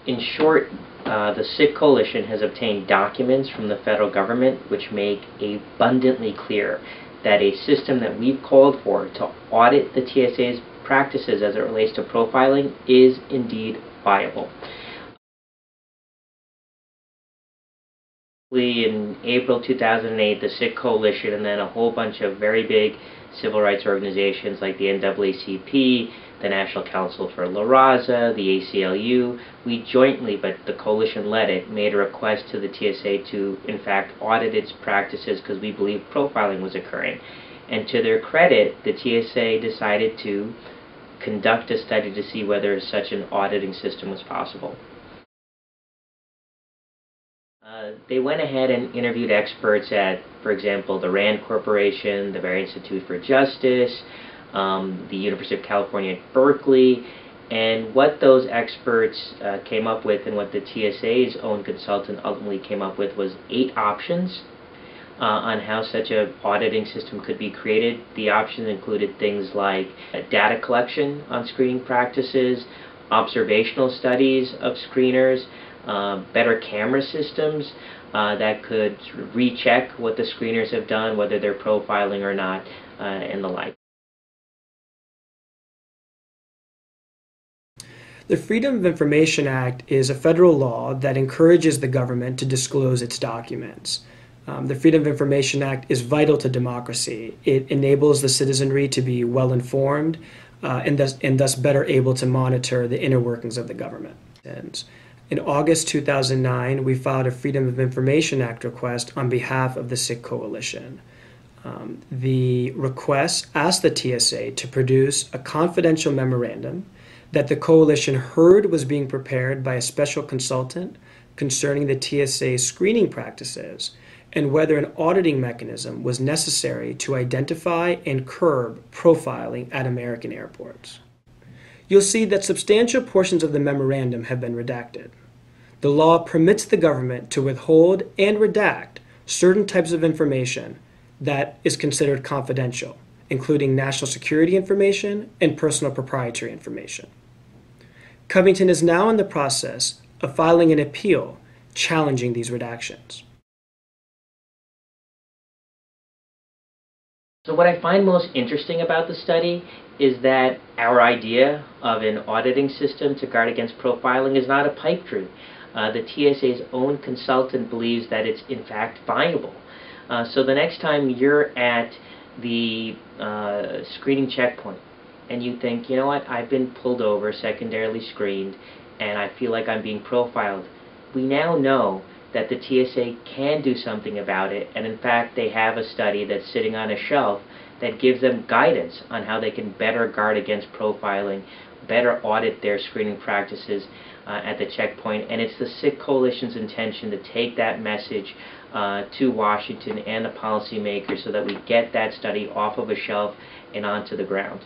In short, the Sikh Coalition has obtained documents from the federal government which make abundantly clear that a system that we've called for to audit the TSA's practices as it relates to profiling is indeed viable. In April 2008, the Sikh Coalition and then a whole bunch of very big civil rights organizations like the NAACP, the National Council for La Raza, the ACLU, we jointly, but the coalition led it, made a request to the TSA to, in fact, audit its practices because we believe profiling was occurring. And to their credit, the TSA decided to conduct a study to see whether such an auditing system was possible. They went ahead and interviewed experts at, for example, the RAND Corporation, the Barry Institute for Justice, the University of California at Berkeley, and what those experts came up with and what the TSA's own consultant ultimately came up with was 8 options on how such an auditing system could be created. The options included things like data collection on screening practices, observational studies of screeners, better camera systems that could sort of recheck what the screeners have done, whether they're profiling or not, and the like. The Freedom of Information Act is a federal law that encourages the government to disclose its documents. The Freedom of Information Act is vital to democracy. It enables the citizenry to be well informed and thus better able to monitor the inner workings of the government. In August 2009, we filed a Freedom of Information Act request on behalf of the Sikh Coalition. The request asked the TSA to produce a confidential memorandum that the coalition heard was being prepared by a special consultant concerning the TSA's screening practices and whether an auditing mechanism was necessary to identify and curb profiling at American airports. You'll see that substantial portions of the memorandum have been redacted. The law permits the government to withhold and redact certain types of information that is considered confidential, including national security information and personal proprietary information. Covington is now in the process of filing an appeal challenging these redactions. So what I find most interesting about the study is that our idea of an auditing system to guard against profiling is not a pipe dream. The TSA's own consultant believes that it's in fact viable. So the next time you're at the screening checkpoint and you think, you know what, I've been pulled over, secondarily screened, and I feel like I'm being profiled, we now know that the TSA can do something about it, and in fact they have a study that's sitting on a shelf that gives them guidance on how they can better guard against profiling, better audit their screening practices at the checkpoint. And it's the Sikh Coalition's intention to take that message to Washington and the policymakers so that we get that study off of a shelf and onto the ground.